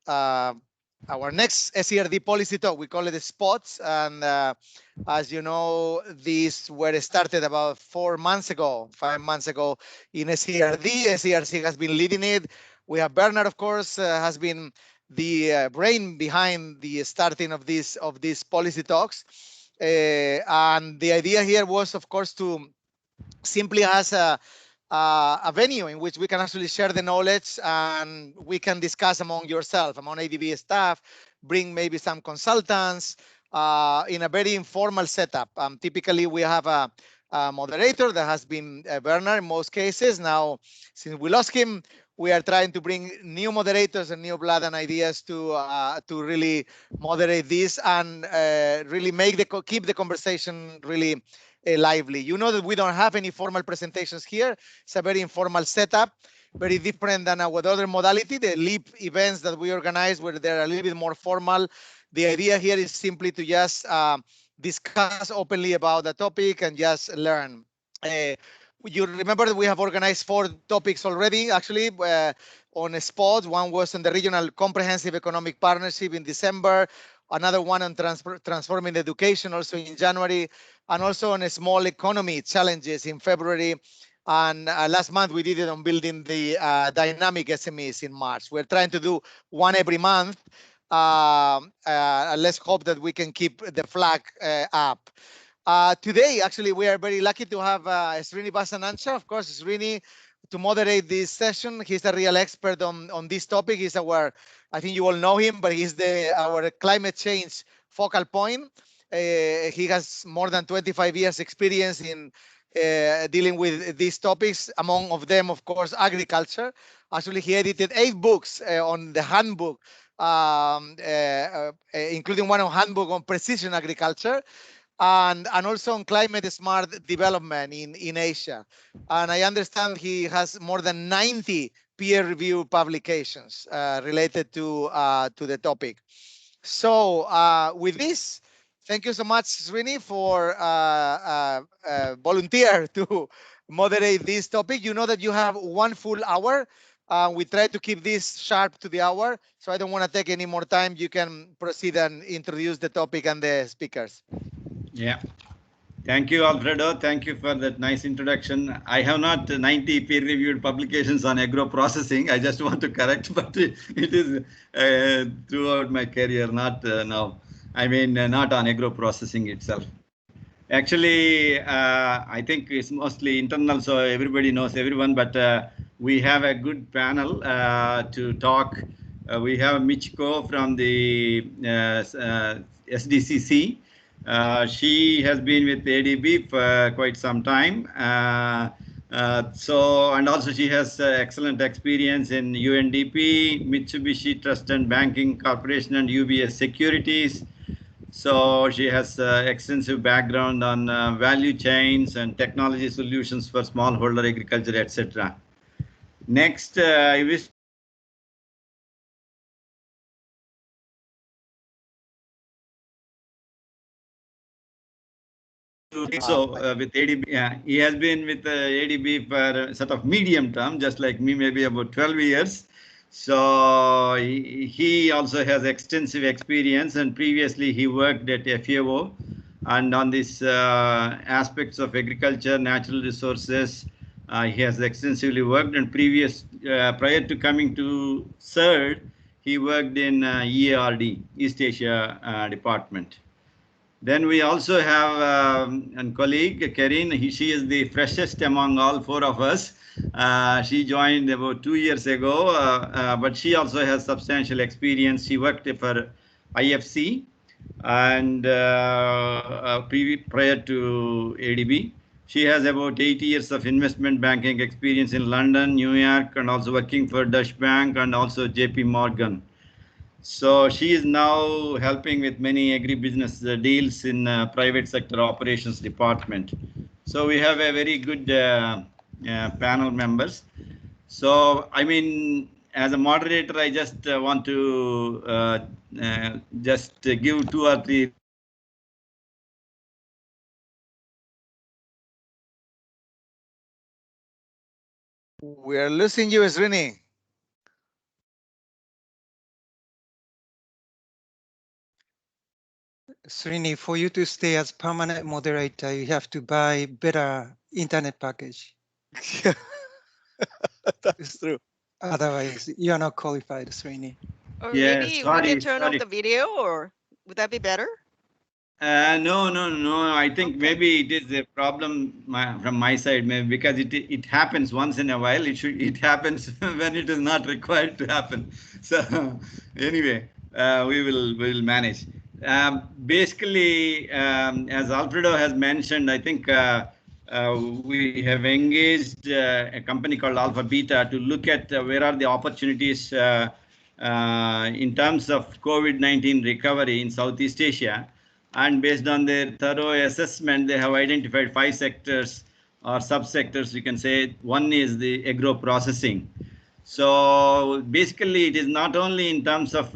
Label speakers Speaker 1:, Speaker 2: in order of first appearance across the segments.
Speaker 1: our next SERD policy talk. We call it the spots, and as you know, these were started about 4 months ago, 5 months ago in SERD. SERC has been leading it. We have Bernard, of course, has been the brain behind the starting of these policy talks. And the idea here was, of course, to simply as a venue in which we can actually share the knowledge and we can discuss among yourself, among ADB staff, bring maybe some consultants in a very informal setup. Typically, we have a moderator that has been Bernard in most cases. Now, since we lost him, we are trying to bring new moderators and new blood and ideas to really moderate this and really keep the conversation really lively. You know that we don't have any formal presentations here. It's a very informal setup, very different than our other modality, the LEAP events that we organize where they're a little bit more formal. The idea here is simply to just discuss openly about the topic and just learn. You remember that we have organized 4 topics already, actually, on spots. One was on the Regional Comprehensive Economic Partnership in December, another one on transforming education also in January, and also on a small economy challenges in February. And last month we did it on building the dynamic SMEs in March. We're trying to do one every month. Let's hope that we can keep the flag up. Today, actually, we are very lucky to have Srini Basanancha. Of course, Srini, to moderate this session. He's a real expert on this topic. He's I think you all know him, but he's our climate change focal point. He has more than 25 years experience in dealing with these topics, among of them, of course, agriculture. Actually, he edited 8 books on the handbook, including one on handbook on precision agriculture. And also on climate smart development in Asia. And I understand he has more than 90 peer-reviewed publications related to the topic. So with this, thank you so much, Srini, for volunteer to moderate this topic. You know that you have 1 full hour. We try to keep this sharp to the hour, so I don't want to take any more time. You can proceed and introduce the topic and the speakers.
Speaker 2: Yeah. Thank you, Alfredo. Thank you for that nice introduction. I have not 90 peer-reviewed publications on agro processing. I just want to correct, but it is throughout my career, not now. I mean, not on agro processing itself. Actually, I think it's mostly internal, so everybody knows everyone, but we have a good panel to talk. We have Michiko from the SDCC. She has been with ADB for quite some time. And also she has excellent experience in UNDP, Mitsubishi Trust and Banking Corporation, and UBS Securities. So she has extensive background on value chains and technology solutions for smallholder agriculture, etc. Next, I wish with ADB, he has been with ADB for sort of medium term, just like me, maybe about 12 years. So he also has extensive experience, and previously he worked at FAO and on these aspects of agriculture, natural resources. He has extensively worked, and prior to coming to CERD, he worked in EARD, East Asia Department. Then we also have a colleague, Karin. She is the freshest among all 4 of us. She joined about 2 years ago, but she also has substantial experience. She worked for IFC and prior to ADB. She has about 8 years of investment banking experience in London, New York, and also working for Deutsche Bank and also JP Morgan. So she is now helping with many agribusiness deals in private sector operations department. So we have a very good panel members. So I mean, as a moderator, I just want to just give 2 or 3.
Speaker 1: We are losing you, Srini.
Speaker 3: Srini, for you to stay as permanent moderator, you have to buy better internet package.
Speaker 1: That's true.
Speaker 3: Otherwise, you are not qualified, Srini.
Speaker 4: Or
Speaker 2: Yeah,
Speaker 4: maybe we can
Speaker 2: sorry,
Speaker 4: turn off the video, or would that be better?
Speaker 2: No. I think
Speaker 4: Okay.
Speaker 2: maybe it is a problem from my side, maybe because it happens once in a while. It happens when it is not required to happen. So anyway, we will manage. Basically, as Alfredo has mentioned, I think we have engaged a company called Alpha Beta to look at where are the opportunities in terms of COVID-19 recovery in Southeast Asia. And based on their thorough assessment, they have identified 5 sectors or subsectors, you can say. One is the agro processing. So basically, it is not only in terms of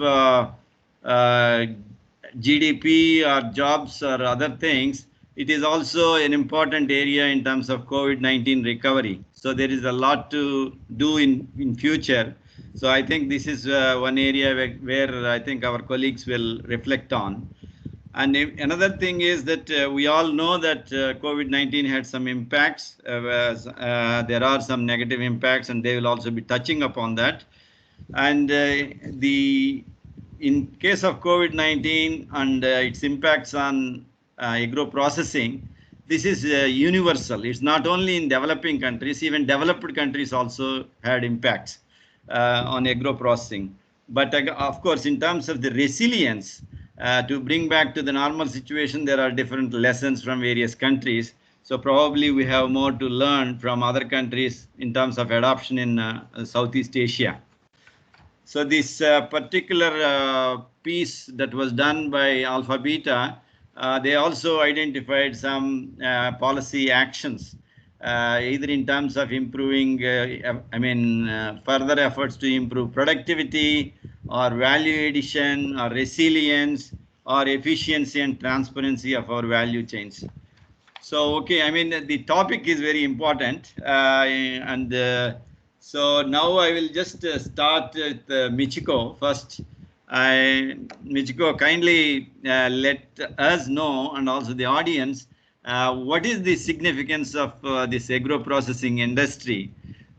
Speaker 2: GDP or jobs or other things, it is also an important area in terms of COVID-19 recovery. So there is a lot to do in future. So I think this is one area where I think our colleagues will reflect on. And another thing is that we all know that COVID-19 had some impacts. There are some negative impacts, and they will also be touching upon that. And in case of COVID-19 and its impacts on agro processing, this is universal. It's not only in developing countries, even developed countries also had impacts on agro processing. But of course, in terms of the resilience, to bring back to the normal situation, there are different lessons from various countries. So probably we have more to learn from other countries in terms of adoption in Southeast Asia. So this particular piece that was done by Alpha Beta, they also identified some policy actions, either in terms of improving, further efforts to improve productivity or value addition or resilience or efficiency and transparency of our value chains. So, okay, I mean, the topic is very important. So now I will just start with Michiko first. Michiko, kindly let us know, and also the audience, what is the significance of this agro-processing industry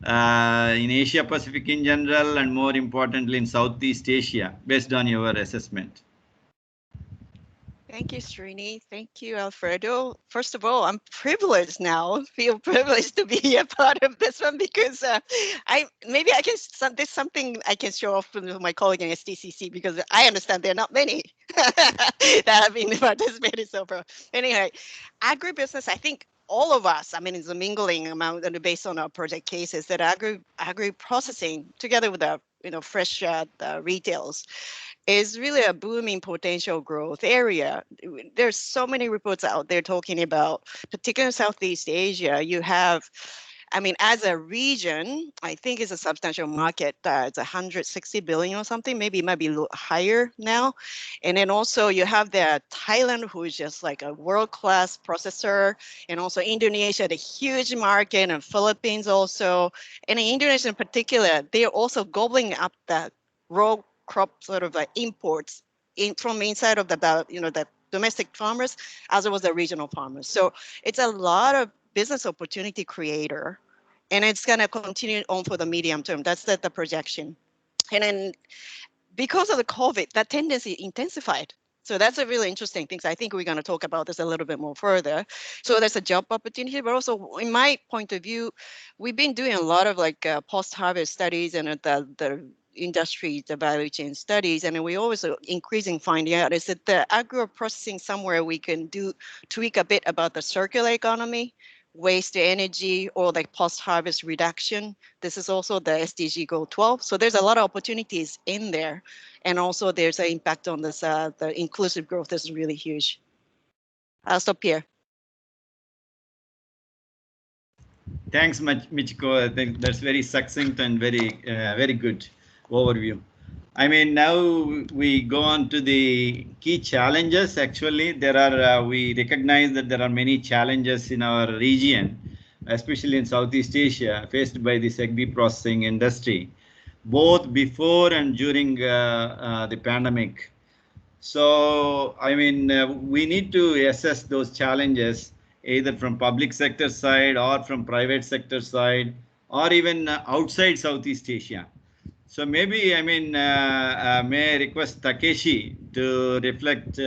Speaker 2: in Asia Pacific in general, and more importantly in Southeast Asia, based on your assessment?
Speaker 4: Thank you, Srini. Thank you, Alfredo. First of all, I'm privileged now, feel privileged to be a part of this one because there's something I can show off to my colleague in STCC because I understand there are not many that have been participating so far. Anyway, agribusiness, I think all of us, I mean, it's a mingling amount based on our project cases that agri processing together with the fresh retails is really a booming potential growth area. There's so many reports out there talking about, particularly in Southeast Asia, you have, I mean, as a region, I think it's a substantial market. It's 160 billion or something. Maybe it might be a little higher now. And then also you have the Thailand, who is just like a world-class processor, and also Indonesia, the huge market, and Philippines also. And in Indonesia in particular, they're also gobbling up that raw crop sort of like imports from inside of the domestic farmers as well as the regional farmers. So it's a lot of business opportunity creator, and it's going to continue on for the medium term. That's the projection. And then because of the COVID, that tendency intensified. So that's a really interesting thing. So I think we're going to talk about this a little bit more further. So there's a job opportunity, but also in my point of view, we've been doing a lot of like post-harvest studies and the industry, the value chain studies, and we always increasing finding out is that the agro processing somewhere we can tweak a bit about the circular economy, waste to energy, or like post-harvest reduction. This is also the SDG goal 12. So there's a lot of opportunities in there. And also there's an impact on this, the inclusive growth is really huge. I'll stop here.
Speaker 2: Thanks much, Michiko. I think that's very succinct and very good overview. I mean, now we go on to the key challenges. Actually, we recognize that there are many challenges in our region, especially in Southeast Asia, faced by this agri processing industry, both before and during the pandemic. So, I mean, we need to assess those challenges either from public sector side or from private sector side or even outside Southeast Asia. So maybe, I mean, may I request Takeshi to reflect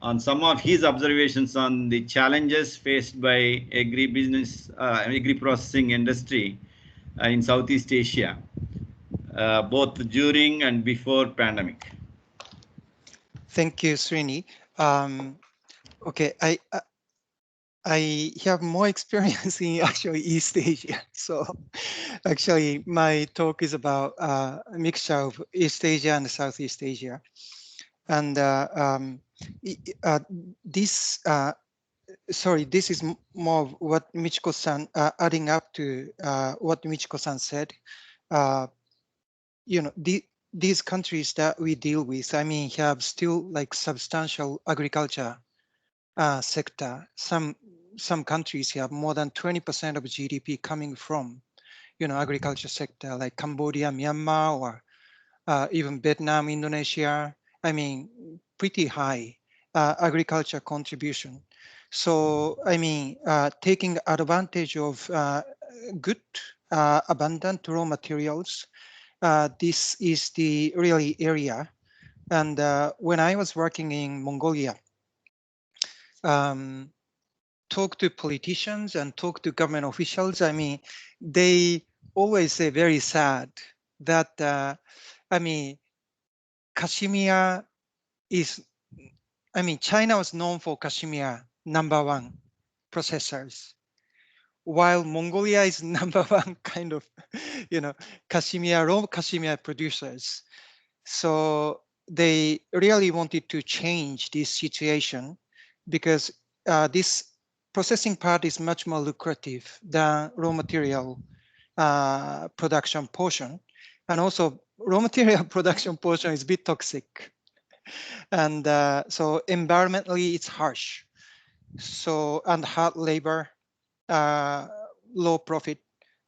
Speaker 2: on some of his observations on the challenges faced by agri-business, agri-processing industry in Southeast Asia, both during and before pandemic.
Speaker 3: Thank you, Srini. Okay, I have more experience in actually East Asia. So actually my talk is about a mixture of East Asia and Southeast Asia. And this, sorry, this is more of what Michiko-san, adding up to what Michiko-san said. You know, these countries that we deal with, I mean, have still like substantial agriculture sector. Some countries have more than 20% of GDP coming from, you know, agriculture sector, like Cambodia, Myanmar, or even Vietnam, Indonesia. I mean, pretty high agriculture contribution. So, I mean, taking advantage of good, abundant raw materials, this is the really area. And when I was working in Mongolia, talk to politicians and talk to government officials, I mean, they always say very sad that, I mean, Kashmir is, I mean, China was known for Kashmir #1 processors, while Mongolia is #1 kind of, you know, raw Kashmir producers. So they really wanted to change this situation because this processing part is much more lucrative than raw material production portion. And also raw material production portion is a bit toxic. And so environmentally it's harsh. So, and hard labor, low profit.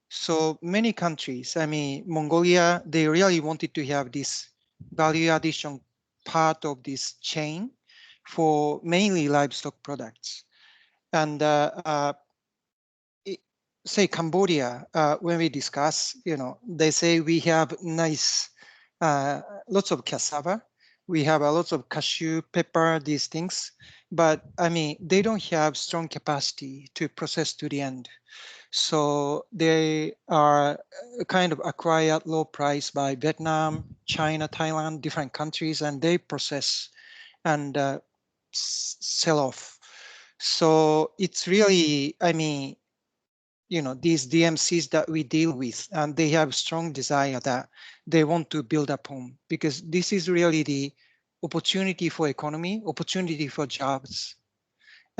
Speaker 3: So many countries, I mean, Mongolia, they really wanted to have this value addition part of this chain for mainly livestock products. And say Cambodia, when we discuss, you know, they say we have nice, lots of cassava, we have a lot of cashew, pepper, these things, but I mean, they don't have strong capacity to process to the end. So they are kind of acquired low price by Vietnam, China, Thailand, different countries, and they process and sell off. So it's really, I mean, you know, these DMCs that we deal with, and they have strong desire that they want to build upon, because this is really the opportunity for economy, opportunity for jobs.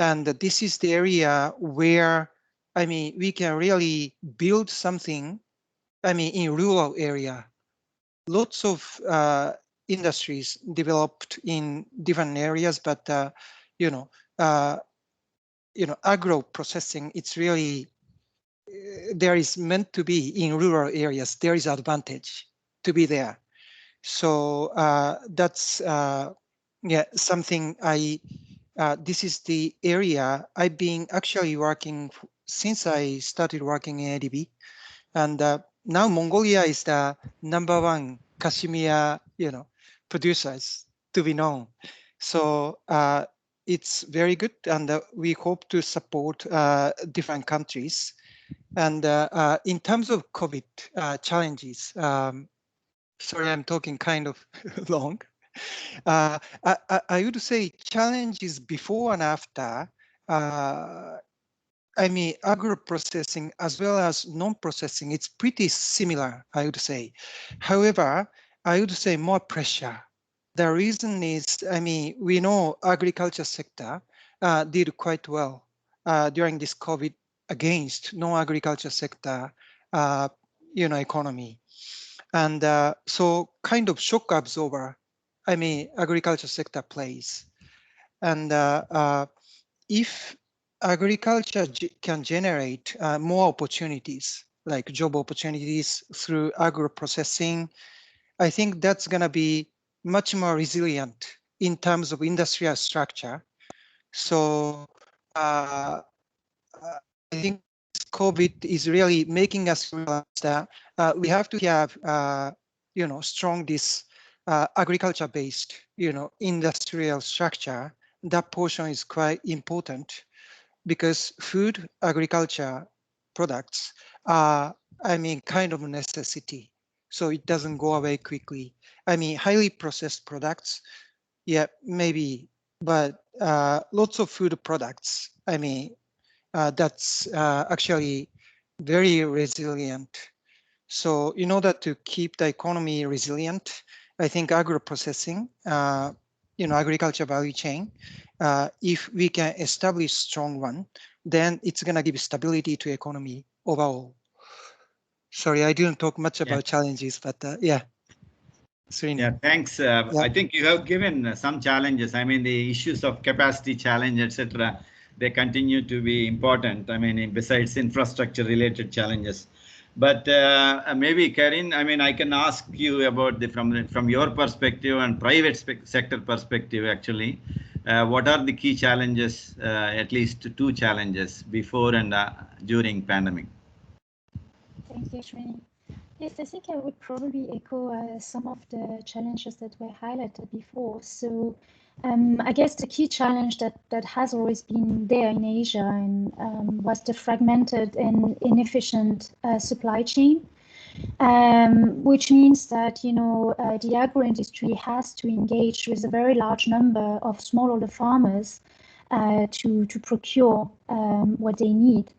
Speaker 3: And this is the area where, I mean, we can really build something, I mean, in rural area. Lots of industries developed in different areas, but, you know, agro processing, it's really, there is meant to be in rural areas, there is advantage to be there. So that's, yeah, something this is the area I've been actually working since I started working in ADB. And now Mongolia is the #1 Kashmir, you know, producers to be known. So it's very good, and we hope to support different countries. And in terms of COVID challenges, sorry, I'm talking kind of long. I would say challenges before and after. I mean, agro processing as well as non-processing, it's pretty similar, I would say. However, I would say more pressure. The reason is, I mean, we know agriculture sector did quite well during this COVID against non-agriculture sector, you know, economy. And so kind of shock absorber, I mean, agriculture sector plays. And if agriculture can generate more opportunities, like job opportunities through agro processing, I think that's going to be much more resilient in terms of industrial structure. So I think COVID is really making us realize that we have to have, strong this agriculture-based, industrial structure. That portion is quite important because food, agriculture products are, kind of a necessity. So it doesn't go away quickly. Highly processed products, yeah, maybe, but lots of food products, that's actually very resilient. So in order to keep the economy resilient, I think agro-processing, agriculture value chain, if we can establish strong one, then it's going to give stability to economy overall. Sorry, I didn't talk much about challenges, but yeah.
Speaker 2: Yeah, thanks. I think you have given some challenges. The issues of capacity challenge, etc., they continue to be important. Besides infrastructure related challenges. But maybe Karin, I can ask you about from your perspective and private sector perspective, actually, what are the key challenges, at least two challenges before and during pandemic?
Speaker 5: Thank you, Srini. Yes, I think I would probably echo some of the challenges that were highlighted before. So I guess the key challenge that has always been there in Asia and was the fragmented and inefficient supply chain, which means that, the agro industry has to engage with a very large number of smallholder farmers to procure what they need.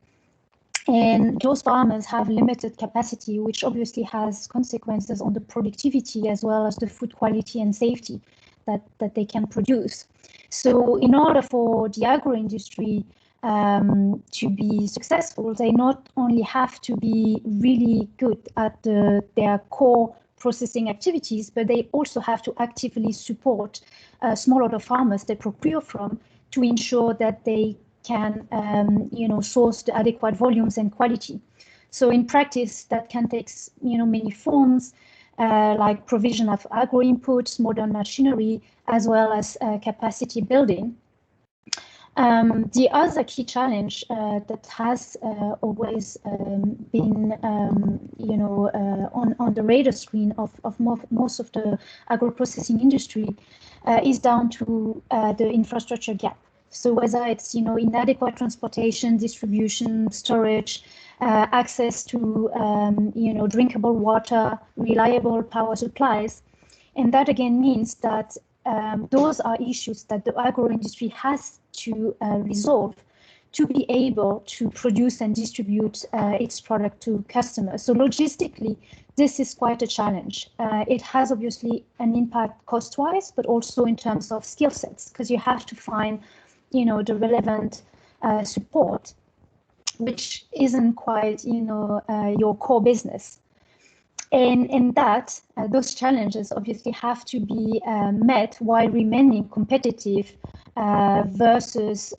Speaker 5: And those farmers have limited capacity, which obviously has consequences on the productivity as well as the food quality and safety that they can produce. So in order for the agro industry to be successful, they not only have to be really good at their core processing activities, but they also have to actively support smallholder farmers they procure from to ensure that they can source the adequate volumes and quality. So in practice, that can take many forms, like provision of agro inputs, modern machinery, as well as capacity building. The other key challenge that has always been on the radar screen of most of the agro-processing industry is down to the infrastructure gap. So whether it's inadequate transportation, distribution, storage, access to drinkable water, reliable power supplies, and that again means that those are issues that the agro industry has to resolve to be able to produce and distribute its product to customers. So logistically, this is quite a challenge. It has obviously an impact cost-wise, but also in terms of skill sets, because you have to find the relevant support, which isn't quite your core business. And that those challenges obviously have to be met while remaining competitive versus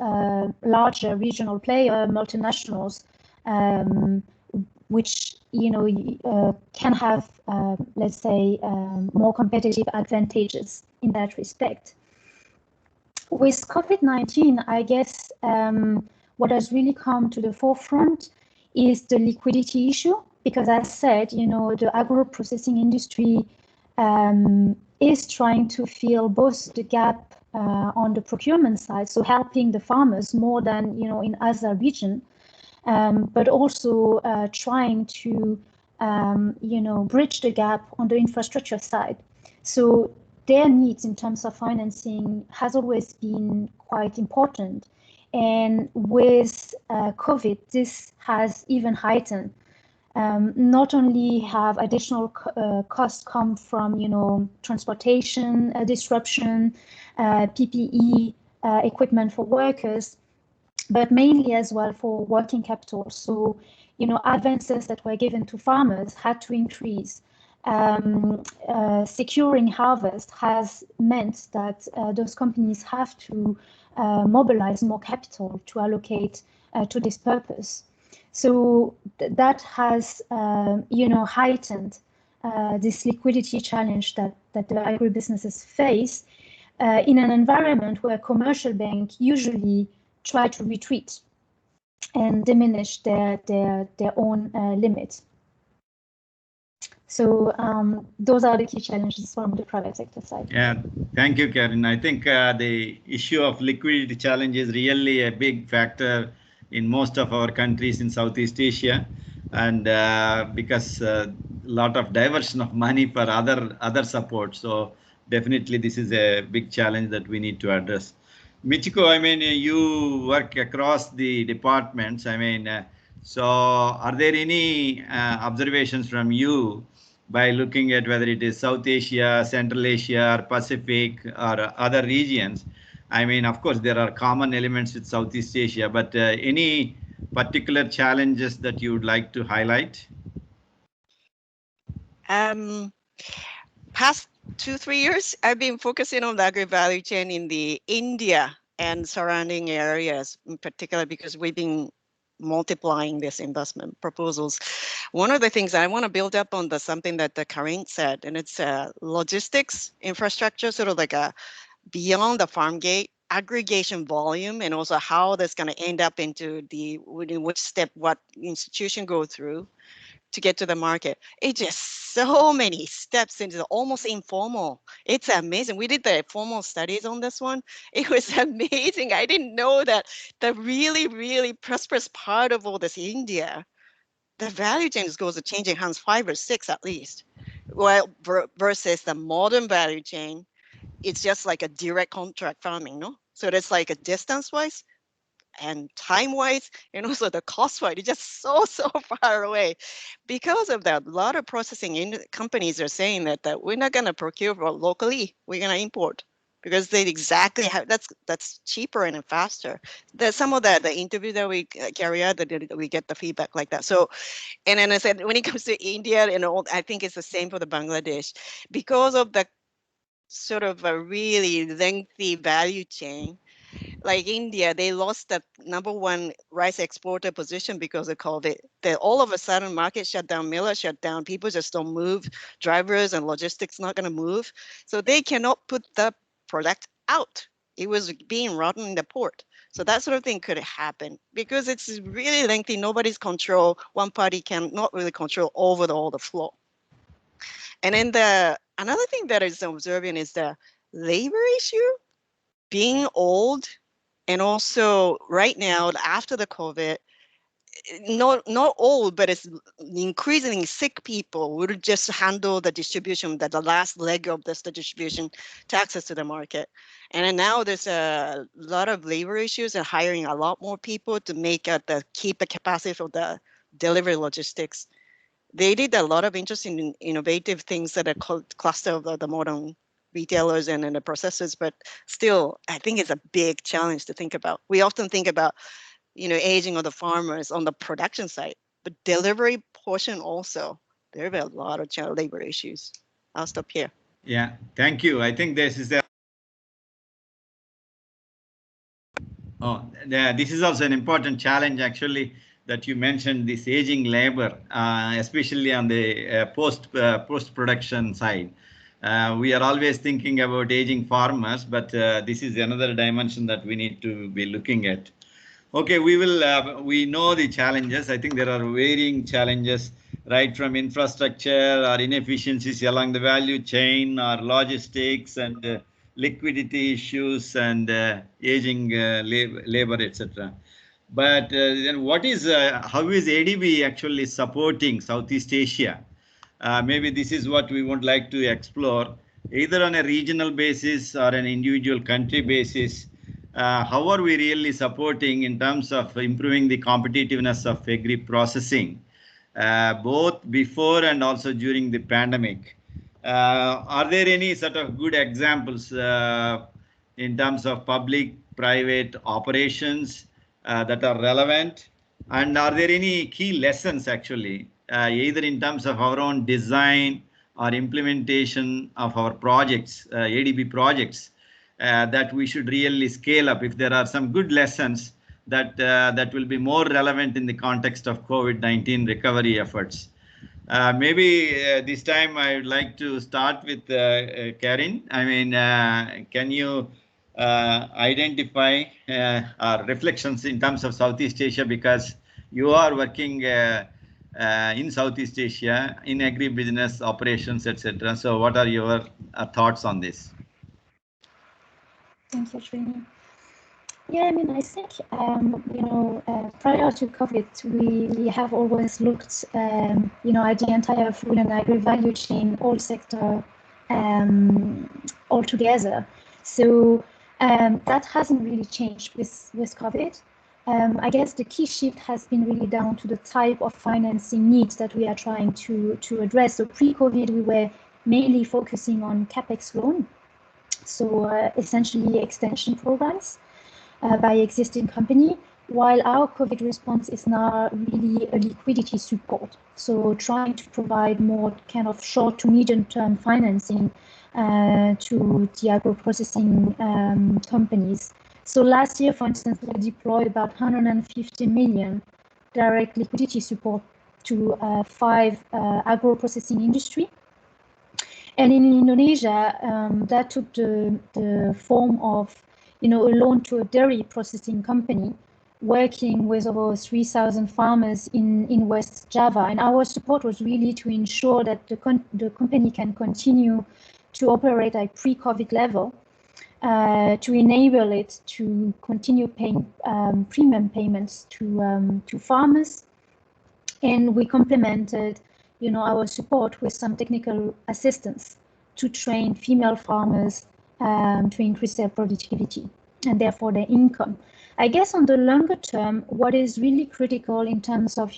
Speaker 5: larger regional player multinationals, which can have let's say more competitive advantages in that respect. With COVID-19, I guess what has really come to the forefront is the liquidity issue, because as said, the agro-processing industry is trying to fill both the gap on the procurement side, so helping the farmers more than in other regions, but also trying to bridge the gap on the infrastructure side. So their needs in terms of financing has always been quite important. And with COVID, this has even heightened. Not only have additional costs come from, transportation disruption, PPE, equipment for workers, but mainly as well for working capital. So, advances that were given to farmers had to increase. Securing harvest has meant that those companies have to mobilize more capital to allocate to this purpose. So that has, heightened this liquidity challenge that the agribusinesses face. in an environment where commercial banks usually try to retreat and diminish their own limits. So those are the key challenges from the private sector side.
Speaker 2: Yeah, thank you, Karen. I think the issue of liquidity challenge is really a big factor in most of our countries in Southeast Asia, and because a lot of diversion of money for other support. So definitely this is a big challenge that we need to address. Michiko, I mean, you work across the departments. I mean, so are there any observations from you by looking at whether it is South Asia, Central Asia, or Pacific, or other regions? I mean, of course, there are common elements with Southeast Asia, but any particular challenges that you would like to highlight?
Speaker 4: Past 2-3 years, I've been focusing on the agri value chain in the India and surrounding areas, in particular, because we've been multiplying these investment proposals. One of the things I want to build up on something that Karin said, and it's logistics infrastructure, sort of like a beyond the farm gate aggregation volume, and also how that's going to end up into which step what institution go through to get to the market. It's just so many steps into almost informal. It's amazing. We did the formal studies on this one. It was amazing. I didn't know that the really, really prosperous part of all this India, the value chain goes to changing hands 5 or 6 at least. Well, versus the modern value chain, it's just like a direct contract farming, no? So it's like a distance-wise and time-wise, and also the cost-wise, it's just so far away. Because of that, a lot of processing companies are saying that we're not going to procure locally, we're going to import, because they exactly have that's cheaper and faster. There's some of the interview that we carry out that we get the feedback like that. So, and then I said, when it comes to India and all, I think it's the same for the Bangladesh, because of the sort of a really lengthy value chain. Like India, they lost the #1 rice exporter position because of COVID. They all of a sudden market shut down, miller shut down, people just don't move, drivers and logistics not going to move. So they cannot put the product out. It was being rotten in the port. So that sort of thing could happen because it's really lengthy. Nobody's control. One party can not really control over all the flow. And then another thing that is observing is the labor issue. Being old, and also right now after the COVID, not old, but it's increasingly sick people would just handle the distribution, the last leg of this, the distribution to access to the market. And then now there's a lot of labor issues and hiring a lot more people to keep the capacity for the delivery logistics. They did a lot of interesting innovative things that are called cluster of the modern retailers and the processors, but still, I think it's a big challenge to think about. We often think about, aging of the farmers on the production side, but delivery portion also, there are a lot of child labor issues. I'll stop here.
Speaker 2: Yeah, thank you. I think this is this is also an important challenge actually that you mentioned, this aging labor, especially on the post-production side. We are always thinking about aging farmers, but this is another dimension that we need to be looking at. Okay, we know the challenges. I think there are varying challenges, right from infrastructure or inefficiencies along the value chain or logistics and liquidity issues and aging labor, etc. But then how is ADB actually supporting Southeast Asia? Maybe this is what we would like to explore, either on a regional basis or an individual country basis. How are we really supporting in terms of improving the competitiveness of agri processing, both before and also during the pandemic? Are there any sort of good examples in terms of public-private operations that are relevant? And are there any key lessons actually, either in terms of our own design or implementation of our projects, ADB projects, that we should really scale up? If there are some good lessons that will be more relevant in the context of COVID-19 recovery efforts. Maybe this time I would like to start with Karen. I mean, can you identify our reflections in terms of Southeast Asia, because you are working in Southeast Asia in agribusiness operations, etc. So, what are your thoughts on this?
Speaker 5: Thank you, Srini. Yeah, I mean, I think, prior to COVID, we have always looked, at the entire food and agri value chain, all sector, all together. So that hasn't really changed with COVID. I guess the key shift has been really down to the type of financing needs that we are trying to address. So pre-COVID, we were mainly focusing on CapEx loan. So essentially extension programs by existing company, while our COVID response is now really a liquidity support. So trying to provide more kind of short to medium term financing to the agro processing companies. So last year, for instance, we deployed about 150 million direct liquidity support to 5 agro processing industry. And in Indonesia, that took the form of, a loan to a dairy processing company working with over 3,000 farmers in West Java. And our support was really to ensure that the company can continue to operate at pre-COVID level, to enable it to continue paying premium payments to farmers. And we complemented our support with some technical assistance to train female farmers to increase their productivity and therefore their income. I guess on the longer term, what is really critical in terms of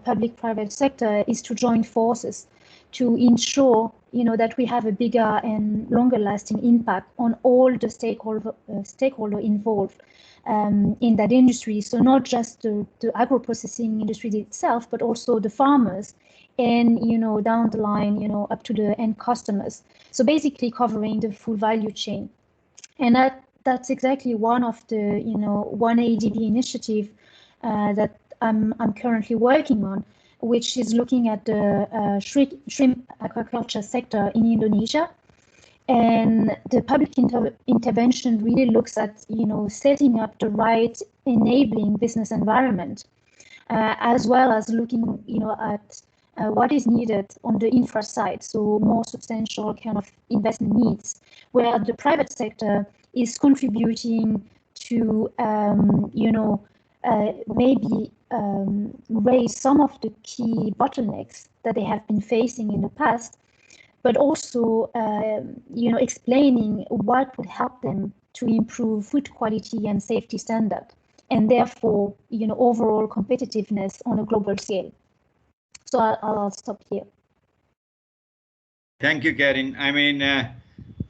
Speaker 5: public-private sector is to join forces to ensure that we have a bigger and longer-lasting impact on all the stakeholder involved in that industry. So not just the agro-processing industry itself, but also the farmers, and down the line, up to the end customers. So basically covering the full value chain, and that's exactly one of the one ADB initiative that I'm currently working on, which is looking at the shrimp aquaculture sector in Indonesia. And the public intervention really looks at setting up the right enabling business environment, as well as looking at what is needed on the infra side, so more substantial kind of investment needs, where the private sector is contributing to maybe raise some of the key bottlenecks that they have been facing in the past, but also explaining what would help them to improve food quality and safety standard, and therefore overall competitiveness on a global scale. So I'll stop here.
Speaker 2: Thank you, Karen. I mean,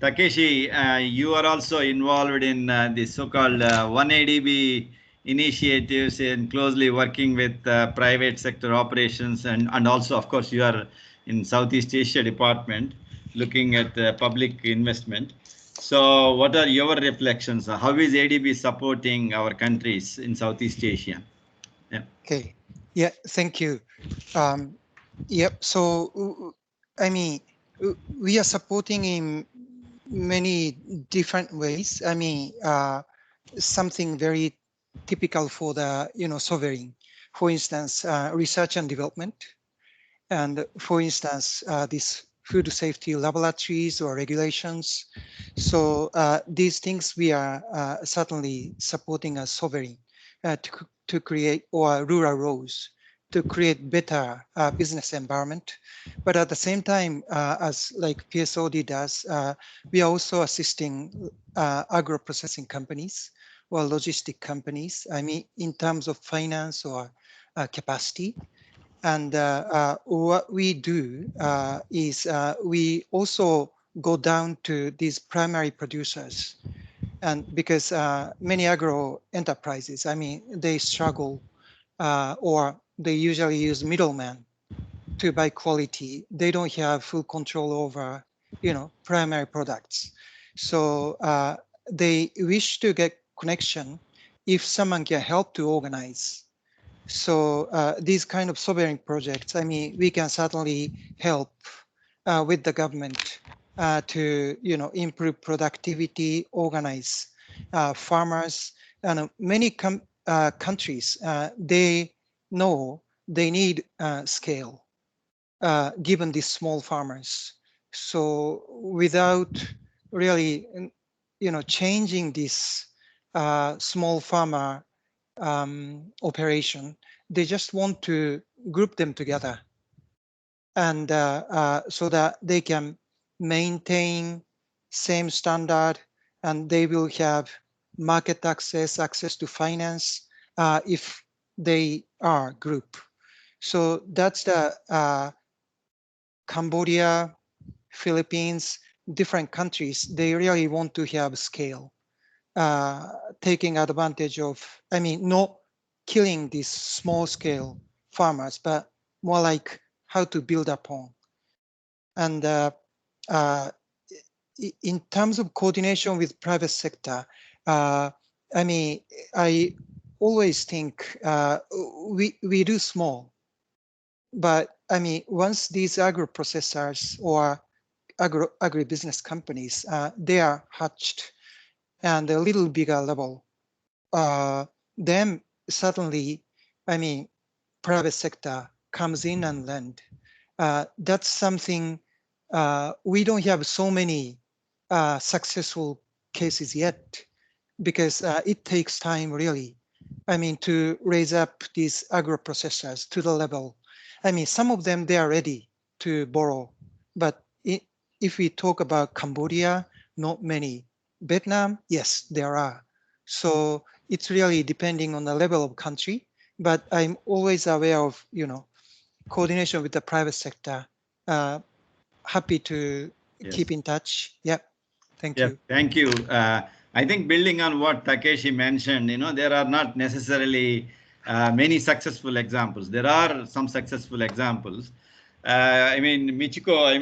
Speaker 2: Takeshi, you are also involved in the so-called 1ADB initiatives and closely working with private sector operations, and also, of course, you are in Southeast Asia department looking at public investment. So what are your reflections? How is ADB supporting our countries in Southeast Asia? Yeah.
Speaker 3: Okay. Yeah, thank you. Yep. So, I mean, we are supporting in many different ways. I mean, something very typical for the sovereign. For instance, research and development, and for instance, this food safety laboratories or regulations. So these things we are certainly supporting as sovereign to create, or rural roles, to create better business environment. But at the same time, as like PSOD does, we are also assisting agro processing companies or logistic companies, I mean, in terms of finance or capacity. And what we do is we also go down to these primary producers. And because many agro enterprises, I mean, they struggle or they usually use middlemen to buy quality. They don't have full control over, primary products. So they wish to get connection if someone can help to organize So these kind of sovereign projects, I mean, we can certainly help with the government to, improve productivity, organize farmers, and many countries, they know they need scale given these small farmers. So without really, changing this small farmer operation, they just want to group them together, and so that they can maintain same standard, and they will have market access to finance if they are group. So that's the Cambodia, Philippines, different countries, they really want to have scale, taking advantage of, I mean, not killing these small scale farmers, but more like how to build upon. And in terms of coordination with private sector, I mean, I always think we do small, but I mean, once these agro processors or agribusiness companies, they are hatched and a little bigger level, then suddenly, I mean, private sector comes in and lend. That's something we don't have so many successful cases yet, because it takes time really. I mean, to raise up these agro processors to the level. I mean, some of them, they are ready to borrow, but if we talk about Cambodia, not many. Vietnam, yes, there are. So it's really depending on the level of country, but I'm always aware of, coordination with the private sector. Happy to
Speaker 2: Yes.
Speaker 3: keep in touch. Yeah, thank
Speaker 2: Yeah,
Speaker 3: you.
Speaker 2: thank you. I think building on what Takeshi mentioned, there are not necessarily many successful examples. There are some successful examples. I mean, Michiko,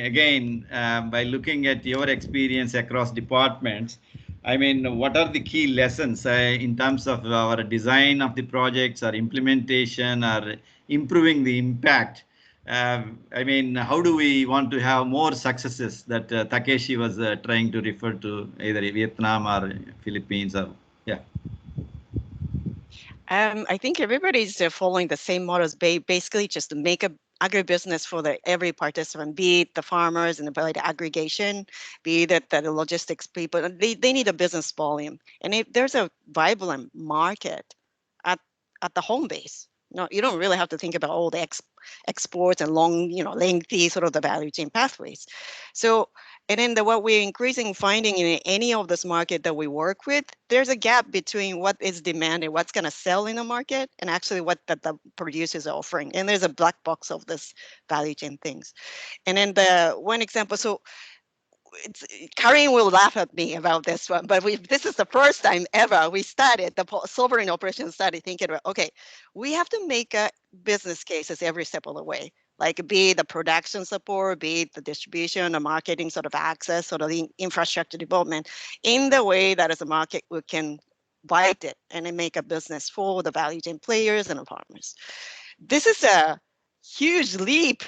Speaker 2: again, by looking at your experience across departments, I mean, what are the key lessons in terms of our design of the projects or implementation or improving the impact? I mean, how do we want to have more successes that Takeshi was trying to refer to, either Vietnam or Philippines or, yeah.
Speaker 4: I think everybody's following the same models, basically just to make a agribusiness for every participant, be it the farmers and the aggregation, be it the logistics people. They need a business volume. And if there's a vibrant market at, at the home base, no, you don't really have to think about all the exports and long, lengthy sort of the value chain pathways. So, and then what we're increasing finding in any of this market that we work with, there's a gap between what is demanded, what's going to sell in the market, and actually what the producers are offering. And there's a black box of this value chain things. And then the one example, so it's, Karin will laugh at me about this one, but this is the first time ever we started, the sovereign operation started thinking about, okay, we have to make business cases every step of the way, like be it the production support, be it the distribution, the marketing sort of access, sort of the infrastructure development in the way that as a market we can bite it and then make a business for the value chain players and the farmers. This is a huge leap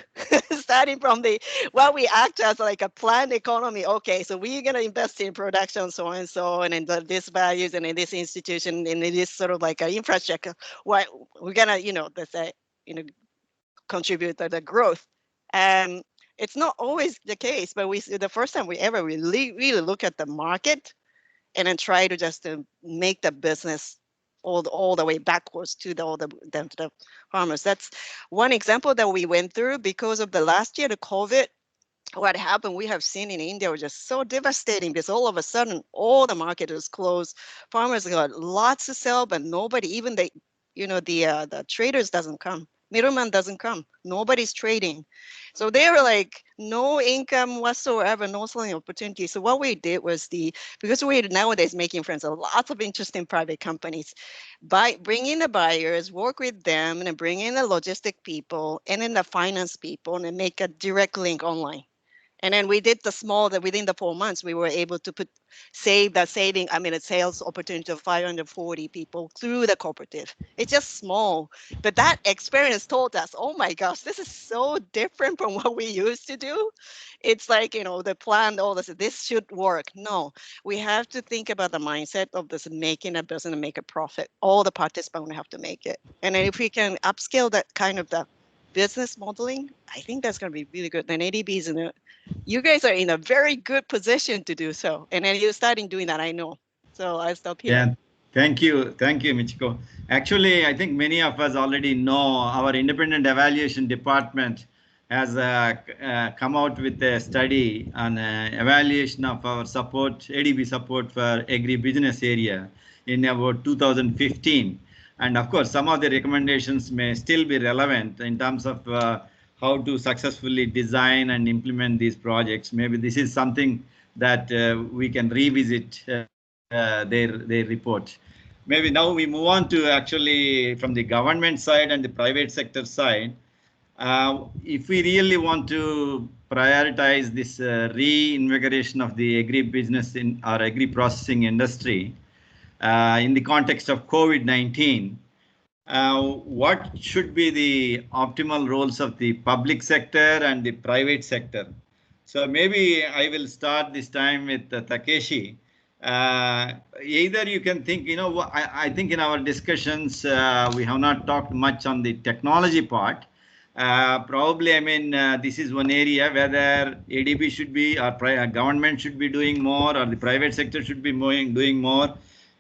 Speaker 4: starting from what we act as like a planned economy. Okay, so we're going to invest in production, so and so, and in this values and in this institution and in this sort of like an infrastructure. What we're going to, let's say, contribute to the growth. And it's not always the case, but the first time we ever really look at the market and then try to just make the business all the way backwards to the farmers. That's one example that we went through because of the last year, the COVID. What happened, we have seen in India was just so devastating because all of a sudden all the market is closed. Farmers got lots to sell, but nobody, even the traders doesn't come. Middleman doesn't come. Nobody's trading. So they were like no income whatsoever, no selling opportunity. So what we did was because we're nowadays making friends with lots of interesting private companies, bring in the buyers, work with them, and then bring in the logistic people and then the finance people and then make a direct link online. And then we did the small, that within the 4 months, we were able to save a sales opportunity of 540 people through the cooperative. It's just small, but that experience told us, oh my gosh, this is so different from what we used to do. It's like, the plan, all this should work. No, we have to think about the mindset of this making a business and make a profit. All the participants have to make it. And then if we can upscale that kind of the business modeling, I think that's going to be really good. Then ADB is you guys are in a very good position to do so. And then you're starting doing that, I know. So I'll stop here.
Speaker 2: Yeah, thank you, Michiko. Actually, I think many of us already know our independent evaluation department has come out with a study on evaluation of our ADB support for agri-business area in about 2015. And of course, some of the recommendations may still be relevant in terms of how to successfully design and implement these projects. Maybe this is something that we can revisit their report. Maybe now we move on to actually from the government side and the private sector side. If we really want to prioritize this reinvigoration of the agri-business in our agri-processing industry in the context of COVID-19, what should be the optimal roles of the public sector and the private sector? So maybe I will start this time with Takeshi. Either you can think, I think in our discussions, we have not talked much on the technology part. Probably, this is one area whether ADB should be, or government should be doing more, or the private sector should be doing more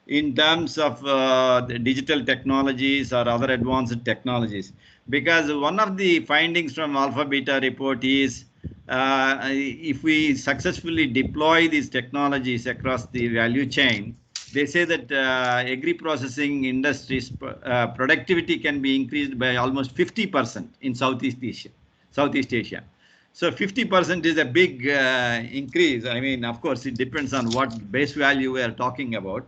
Speaker 2: in terms of the digital technologies or other advanced technologies. Because one of the findings from Alpha Beta report is if we successfully deploy these technologies across the value chain, they say that agri-processing industries productivity can be increased by almost 50% in Southeast Asia. So 50% is a big increase. Of course, it depends on what base value we are talking about.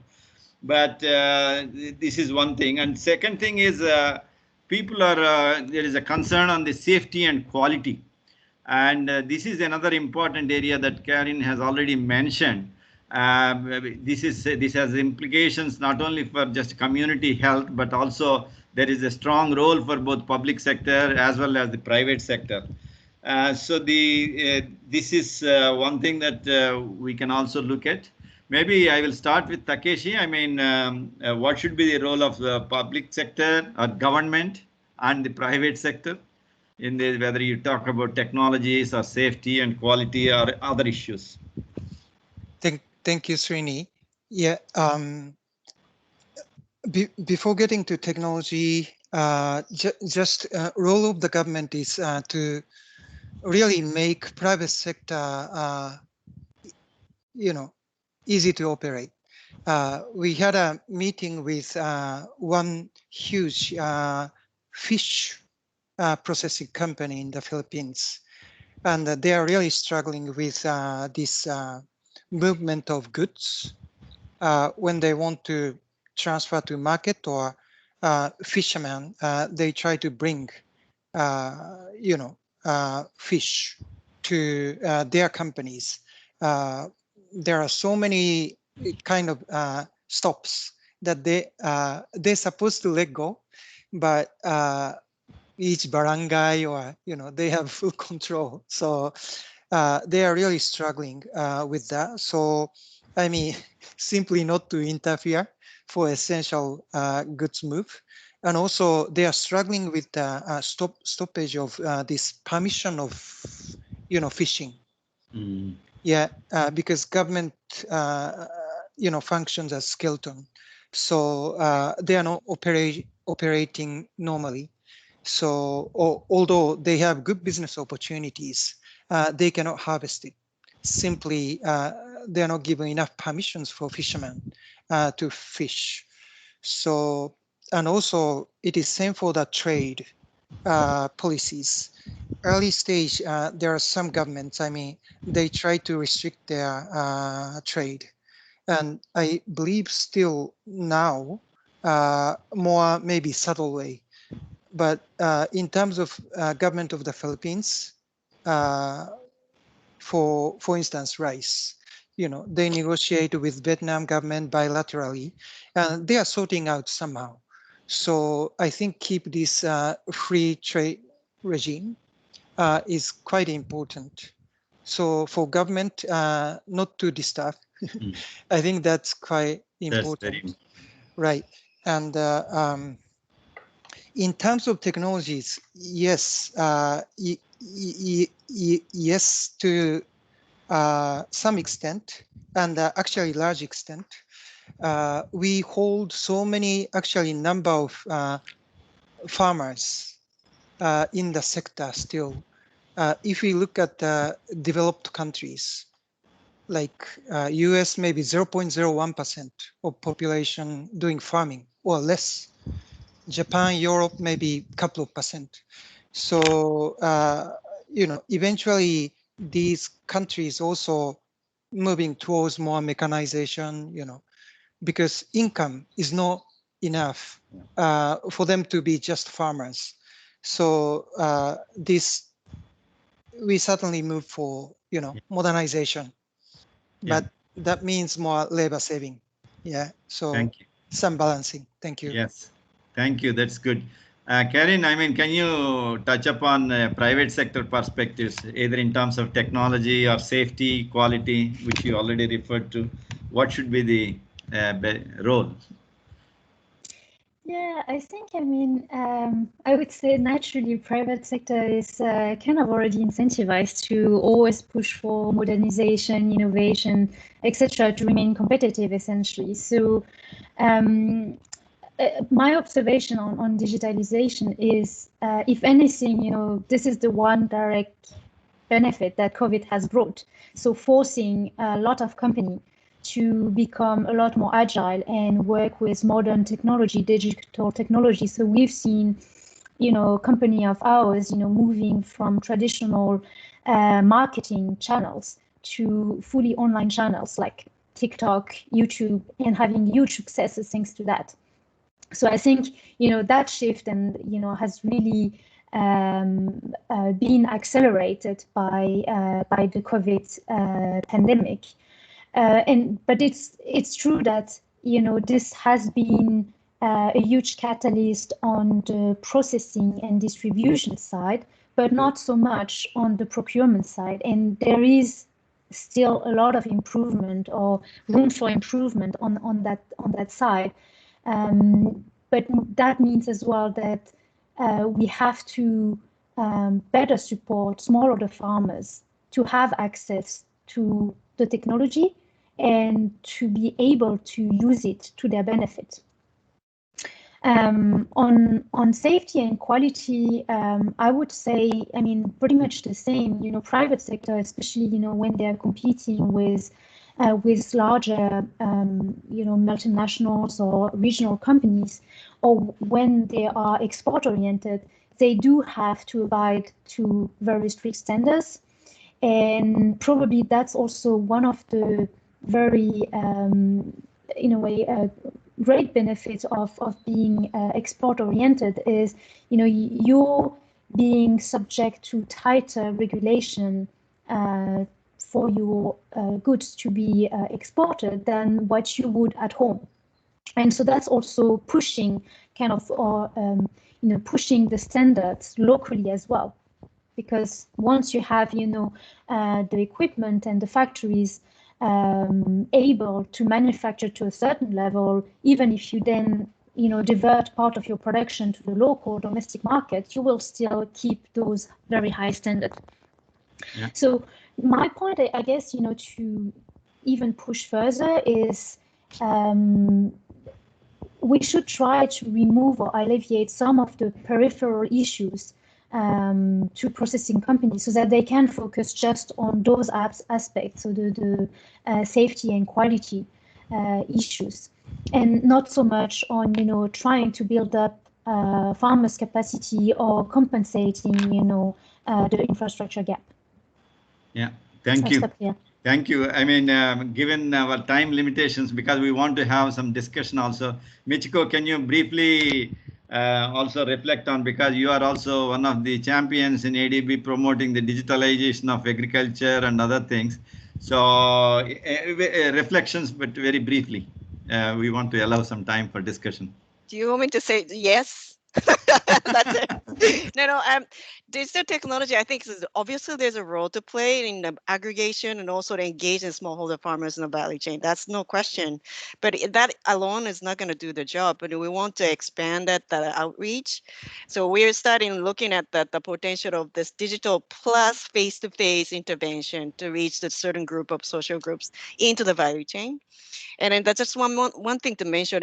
Speaker 2: But this is one thing. And second thing is there is a concern on the safety and quality. And this is another important area that Karen has already mentioned. This has implications not only for just community health, but also there is a strong role for both public sector as well as the private sector. So this is one thing that we can also look at. Maybe I will start with Takeshi. What should be the role of the public sector or government and the private sector in whether you talk about technologies or safety and quality or other issues?
Speaker 3: Thank you, Srini. Yeah. Before getting to technology, just role of the government is to really make private sector, easy to operate. We had a meeting with one huge fish processing company in the Philippines, and they are really struggling with this movement of goods when they want to transfer to market or fishermen. They try to bring fish to their companies. There are so many kind of stops that they're supposed to let go, but each barangay or they have full control. So they are really struggling with that. So simply not to interfere for essential goods move. And also they are struggling with the stoppage of this permission of fishing.
Speaker 2: Mm.
Speaker 3: Yeah, because government functions as skeleton, so they are not operating normally. So although they have good business opportunities, they cannot harvest it. Simply, they are not given enough permissions for fishermen to fish. So, and also it is same for the trade policies. Early stage, there are some governments, they try to restrict their trade. And I believe still now, more maybe subtle way. But in terms of government of the Philippines, for instance, rice. They negotiate with Vietnam government bilaterally, and they are sorting out somehow. So I think keep this free trade regime is quite important. So for government not to disturb, I think that's quite important.
Speaker 2: That's very
Speaker 3: right. And in terms of technologies, yes, yes to some extent, and actually large extent. We hold so many actually number of farmers in the sector still. If we look at the developed countries, like US, maybe 0.01% of population doing farming or less. Japan, Europe, maybe a couple of percent. So, eventually these countries also moving towards more mechanization, because income is not enough for them to be just farmers. So we certainly move for, modernization, but that means more labor saving. Yeah. So
Speaker 2: Thank you.
Speaker 3: some balancing. Thank you.
Speaker 2: Yes. Thank you. That's good. Karen, I mean, can you touch upon private sector perspectives, either in terms of technology or safety, quality, which you already referred to? What should be the role?
Speaker 5: Yeah, I think, I would say naturally private sector is kind of already incentivized to always push for modernization, innovation, etc., to remain competitive, essentially. So my observation on digitalization is, if anything, this is the one direct benefit that COVID has brought. So forcing a lot of companies to become a lot more agile and work with modern technology, digital technology. So we've seen, company of ours, moving from traditional marketing channels to fully online channels like TikTok, YouTube, and having huge successes thanks to that. So I think, that shift and, has really been accelerated by the COVID pandemic. But it's true that, this has been a huge catalyst on the processing and distribution side, but not so much on the procurement side. And there is still a lot of improvement or room for improvement on that side. But that means as well that we have to better support smallholder farmers to have access to the technology and to be able to use it to their benefit. On safety and quality, I would say, pretty much the same. Private sector, especially, when they're competing with larger, multinationals or regional companies, or when they are export-oriented, they do have to abide to very strict standards. And probably that's also one of the very, in a way, great benefits of being export-oriented is, you're being subject to tighter regulation for your goods to be exported than what you would at home. And so that's also pushing pushing the standards locally as well. Because once you have, the equipment and the factories able to manufacture to a certain level, even if you then, divert part of your production to the local domestic market, you will still keep those very high standards.
Speaker 2: Yeah.
Speaker 5: So my point, I guess, to even push further is we should try to remove or alleviate some of the peripheral issues to processing companies so that they can focus just on those aspects, so the safety and quality issues, and not so much on, trying to build up farmers' capacity or compensating, the infrastructure gap.
Speaker 2: Yeah, thank you. Thank you. Given our time limitations, because we want to have some discussion also, Michiko, can you briefly also reflect on, because you are also one of the champions in ADB promoting the digitalization of agriculture and other things. So reflections, but very briefly. We want to allow some time for discussion.
Speaker 4: Do you want me to say yes? That's it. No. Digital technology, I think, is obviously there's a role to play in the aggregation and also to engage in smallholder farmers in the value chain. That's no question. But that alone is not going to do the job. But we want to expand that outreach. So we're starting looking at the potential of this digital plus face-to-face intervention to reach a certain group of social groups into the value chain. And then that's just one thing to mention.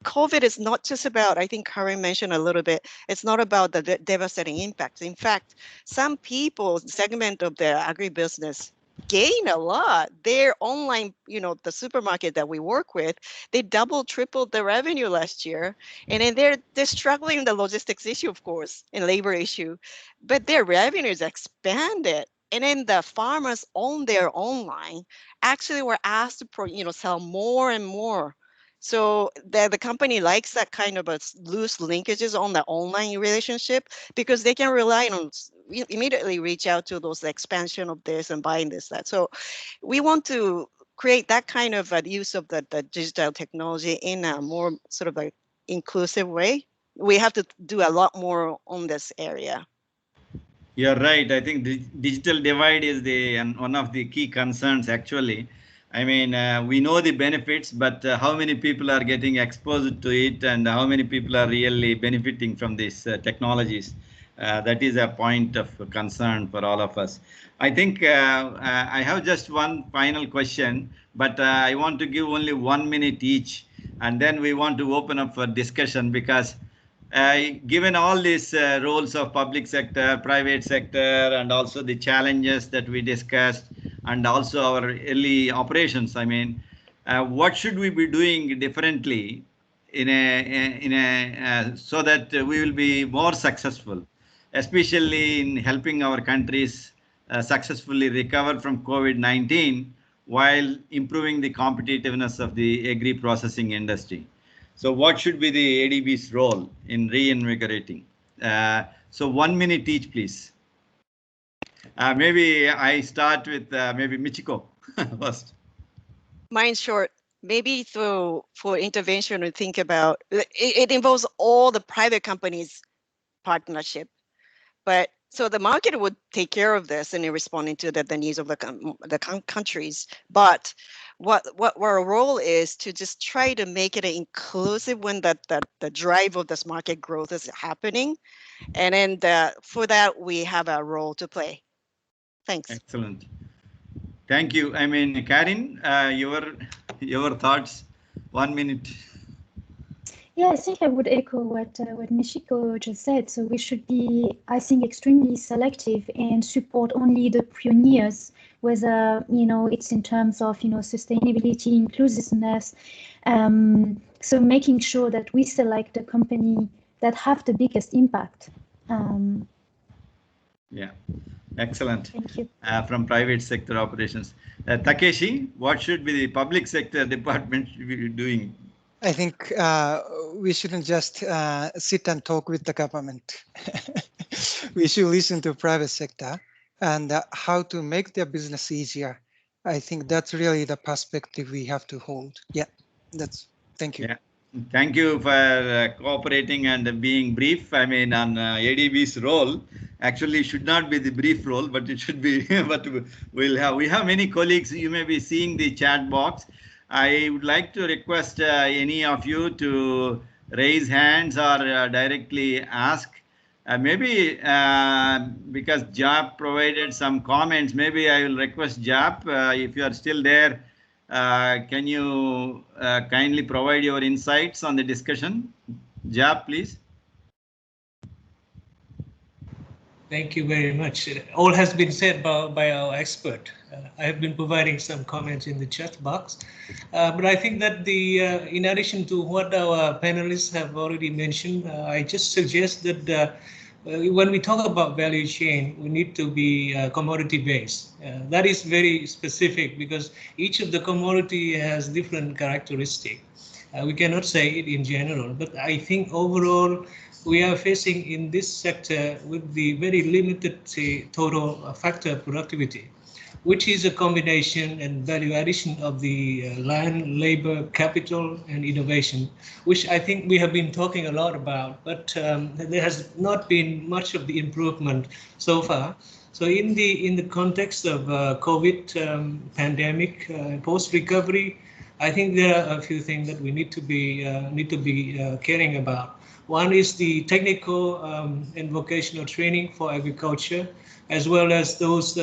Speaker 4: COVID is not just about, I think Karen mentioned a little bit, it's not about the devastating impacts. In fact, some people segment of the agribusiness gain a lot. Their online, the supermarket that we work with, they tripled the revenue last year. And then they're struggling with the logistics issue, of course, and labor issue, but their revenues expanded. And then the farmers own their online actually were asked to sell more and more. So the company likes that kind of a loose linkages on the online relationship, because they can rely on immediately reach out to those expansion of this and buying this, that. So we want to create that kind of use of the digital technology in a more sort of like inclusive way. We have to do a lot more on this area.
Speaker 2: You're right. I think the digital divide is one of the key concerns, actually. I mean, we know the benefits, but how many people are getting exposed to it, and how many people are really benefiting from these technologies? That is a point of concern for all of us. I think I have just one final question, but I want to give only 1 minute each, and then we want to open up for discussion, because given all these roles of public sector, private sector, and also the challenges that we discussed, and also our early operations, I mean, what should we be doing differently so that we will be more successful, especially in helping our countries successfully recover from COVID-19 while improving the competitiveness of the agri-processing industry? So what should be the ADB's role in reinvigorating? So 1 minute each, please. Maybe I start with maybe Michiko first.
Speaker 4: Mine's short. Maybe for intervention, we think about it involves all the private companies' partnership, but so the market would take care of this and in responding to the needs of the countries. But what our role is to just try to make it inclusive when the drive of this market growth is happening, and then for that we have a role to play. Thanks.
Speaker 2: Excellent. Thank you. I mean, Karin, your thoughts. 1 minute.
Speaker 5: Yeah, I think I would echo what Michiko just said. So we should be, I think, extremely selective and support only the pioneers, whether it's in terms of sustainability, inclusiveness. So making sure that we select the company that have the biggest impact.
Speaker 2: Yeah, excellent.
Speaker 5: Thank you.
Speaker 2: From private sector operations, Takeshi, what should be the public sector department should be doing?
Speaker 3: I think we shouldn't just sit and talk with the government. We should listen to private sector and how to make their business easier. I think that's really the perspective we have to hold. Yeah, thank you.
Speaker 2: Yeah, thank you for cooperating and being brief. I mean, on ADB's role, actually should not be the brief role, but it should be. But we have many colleagues. You may be seeing the chat box. I would like to request any of you to raise hands or directly ask. Maybe because Jap provided some comments, maybe I will request Jap, if you are still there, can you kindly provide your insights on the discussion? Jap, please.
Speaker 6: Thank you very much. All has been said by our expert. I have been providing some comments in the chat box, but I think that in addition to what our panelists have already mentioned, I just suggest that when we talk about value chain, we need to be commodity based. That is very specific because each of the commodity has different characteristics. We cannot say it in general, but I think overall we are facing in this sector with the very limited total factor productivity, which is a combination and value addition of the land, labor, capital, and innovation, which I think we have been talking a lot about, but there has not been much of the improvement so far. So in the context of COVID pandemic, post-recovery, I think there are a few things that we need to be caring about. One is the technical and vocational training for agriculture, as well as those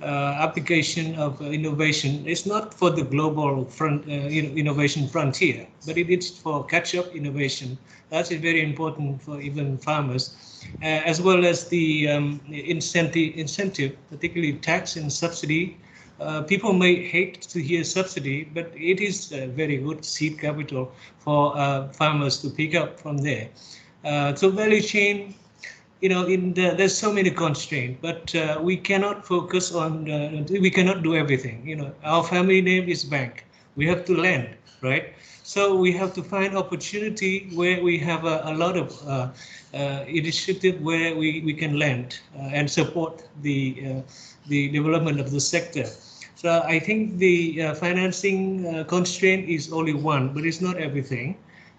Speaker 6: application of innovation. It's not for the global innovation frontier, but it is for catch-up innovation. That's very important for even farmers, as well as the incentive, particularly tax and subsidy. People may hate to hear subsidy, but it is a very good seed capital for farmers to pick up from there. So value chain, there's so many constraints, but we cannot focus on, we cannot do everything. Our family name is bank. We have to lend, right? So we have to find opportunity where we have a lot of initiative where we can lend and support the development of the sector. So I think the financing constraint is only one, but it's not everything,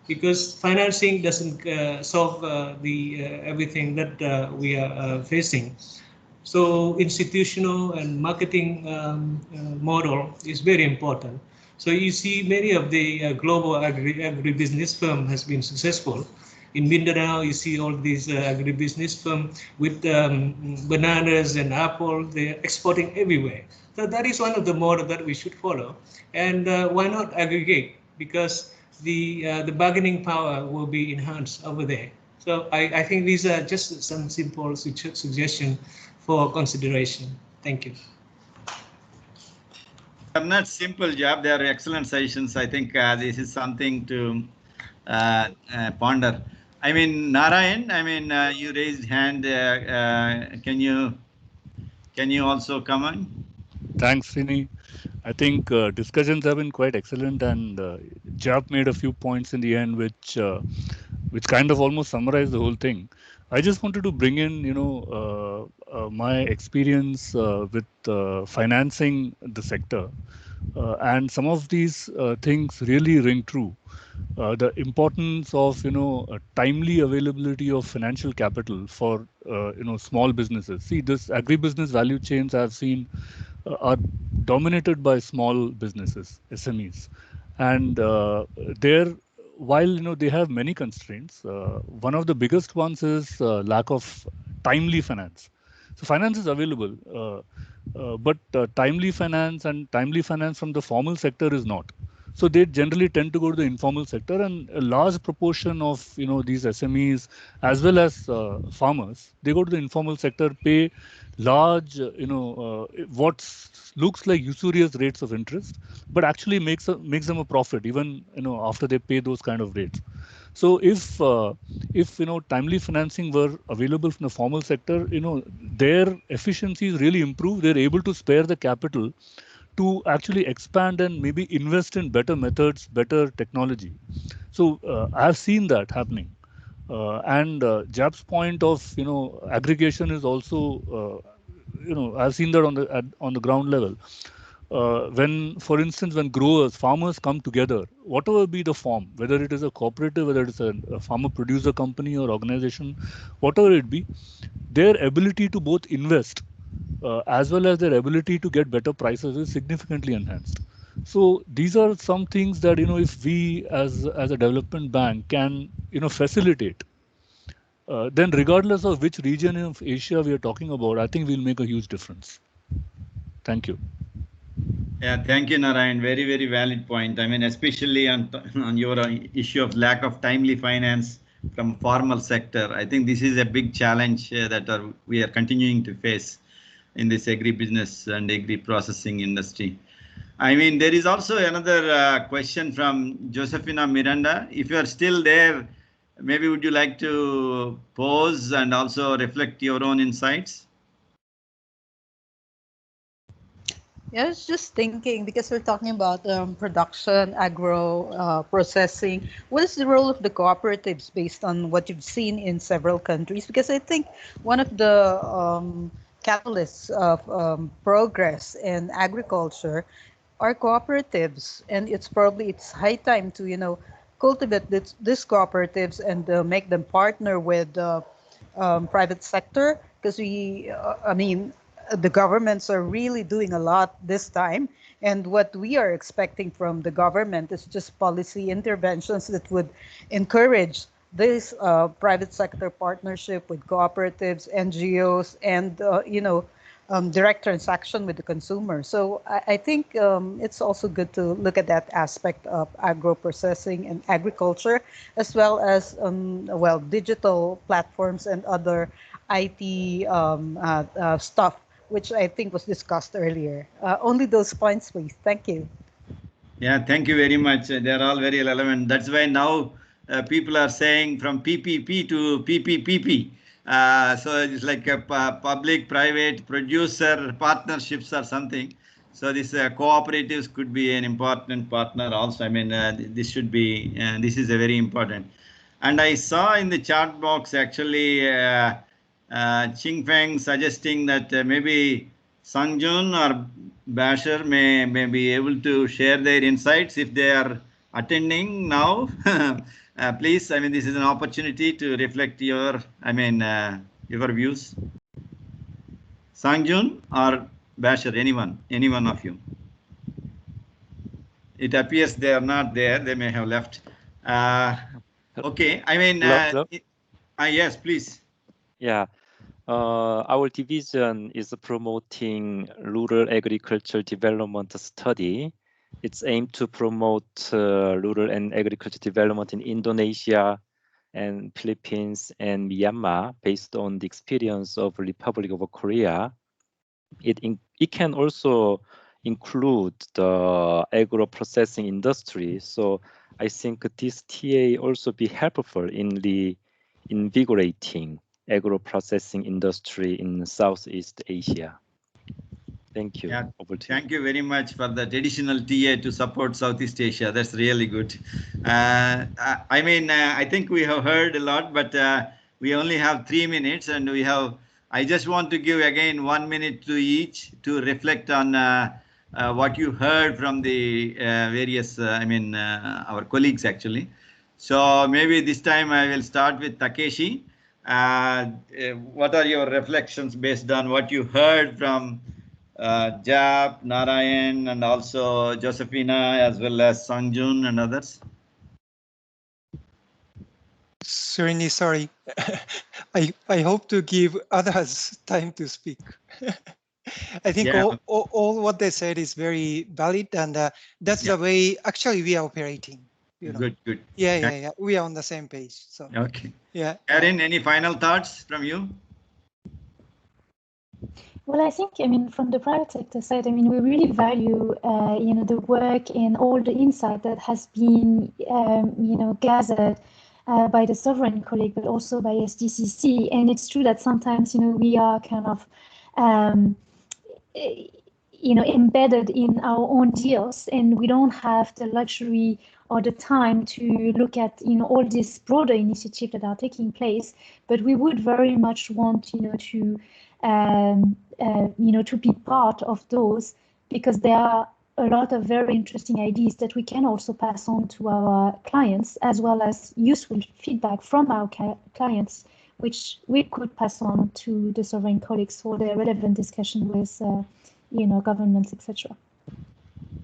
Speaker 6: because financing doesn't solve everything that we are facing. So institutional and marketing model is very important. So you see many of the global agribusiness firm has been successful. In Mindanao, you see all these agribusiness firm with bananas and apple, they're exporting everywhere. So that is one of the model that we should follow. And why not aggregate? Because the bargaining power will be enhanced over there. So I think these are just some simple suggestions for consideration. Thank you.
Speaker 2: They're not simple job. They are excellent sessions. I think this is something to ponder. I mean, Narayan, you raised hand. Can you also comment?
Speaker 7: Thanks, Srini. I think discussions have been quite excellent, and Jap made a few points in the end which kind of almost summarize the whole thing. I just wanted to bring in, my experience with financing the sector, and some of these things really ring true. The importance of timely availability of financial capital for small businesses. See, this agribusiness value chains I've seen are dominated by small businesses, SMEs, and they're while they have many constraints. One of the biggest ones is lack of timely finance. So finance is available, but timely finance from the formal sector is not. So they generally tend to go to the informal sector, and a large proportion of these SMEs as well as farmers, they go to the informal sector, pay large what looks like usurious rates of interest, but actually makes them a profit even after they pay those kind of rates. So if timely financing were available from the formal sector, their efficiencies really improve. They're able to spare the capital to actually expand and maybe invest in better methods, better technology. So I've seen that happening. And Jap's point of aggregation is also I've seen that on the ground level. For instance, when farmers come together, whatever be the form, whether it is a cooperative, whether it's a farmer producer company or organization, whatever it be, their ability to both invest as well as their ability to get better prices is significantly enhanced. So these are some things that if we as a development bank can facilitate, then regardless of which region of Asia we are talking about, I think we'll make a huge difference. Thank you.
Speaker 2: Yeah, thank you, Narayan. Very, very valid point. I mean, especially on your issue of lack of timely finance from formal sector. I think this is a big challenge that we are continuing to face in this agribusiness and agri-processing industry. I mean, there is also another question from Josefina Miranda. If you are still there, maybe would you like to pause and also reflect your own insights?
Speaker 8: Yeah, I was just thinking because we're talking about production, agro, processing. What is the role of the cooperatives based on what you've seen in several countries? Because I think one of the catalysts of progress in agriculture are cooperatives, and it's high time to cultivate these cooperatives and make them partner with private sector because I mean the governments are really doing a lot this time, and what we are expecting from the government is just policy interventions that would encourage this private sector partnership with cooperatives, NGOs, and direct transaction with the consumer. So I think it's also good to look at that aspect of agro processing and agriculture, as well as digital platforms and other IT stuff, which I think was discussed earlier. Only those points, please. Thank you.
Speaker 2: Yeah, thank you very much. They're all very relevant. That's why now people are saying from PPP to PPPP. So it's like a public-private producer partnerships or something. So this cooperatives could be an important partner also. I mean, this should be, this is a very important. And I saw in the chat box actually Ching Feng suggesting that maybe Sangjun or Basher may be able to share their insights if they are attending now. Please, I mean, this is an opportunity to reflect your, your views. Sangjun or Basher, any one of you. It appears they are not there. They may have left. Okay, I mean,
Speaker 9: Hello?
Speaker 2: yes, please.
Speaker 9: Yeah. Our division is promoting rural agriculture development study. It's aimed to promote rural and agriculture development in Indonesia and Philippines and Myanmar based on the experience of Republic of Korea. It can also include the agro processing industry. So I think this TA also be helpful in the invigorating agro processing industry in Southeast Asia. Thank you.
Speaker 2: Yeah,
Speaker 9: Thank
Speaker 2: you very much for that additional TA to support Southeast Asia. That's really good. I mean, I think we have heard a lot, but we only have 3 minutes, and I just want to give again 1 minute to each to reflect on what you heard from the various, our colleagues actually. So maybe this time I will start with Takeshi. What are your reflections based on what you heard from Jap, Narayan, and also Josephina, as well as Sangjun and others?
Speaker 3: Seriously, sorry. I hope to give others time to speak. I think all what they said is very valid, and that's the way actually we are operating.
Speaker 2: Good.
Speaker 3: Yeah. We are on the same page. So
Speaker 2: okay.
Speaker 3: Yeah.
Speaker 2: Erin, any final thoughts from you?
Speaker 5: Well, I think, from the private sector side, we really value, the work and all the insight that has been, gathered by the sovereign colleague, but also by SDCC. And it's true that sometimes, we are kind of, embedded in our own deals, and we don't have the luxury or the time to look at, all these broader initiatives that are taking place. But we would very much want, to be part of those, because there are a lot of very interesting ideas that we can also pass on to our clients, as well as useful feedback from our clients, which we could pass on to the sovereign colleagues for their relevant discussion with, governments, etc.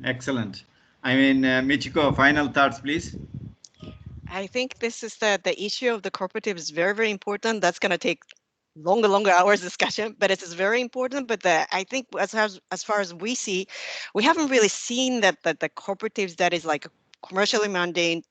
Speaker 2: Excellent. Michiko, final thoughts, please.
Speaker 4: I think this is the issue of the cooperative is very, very important. That's going to take longer hours discussion, but it is very important. But I think as far as we see, we haven't really seen that the cooperatives that is like commercially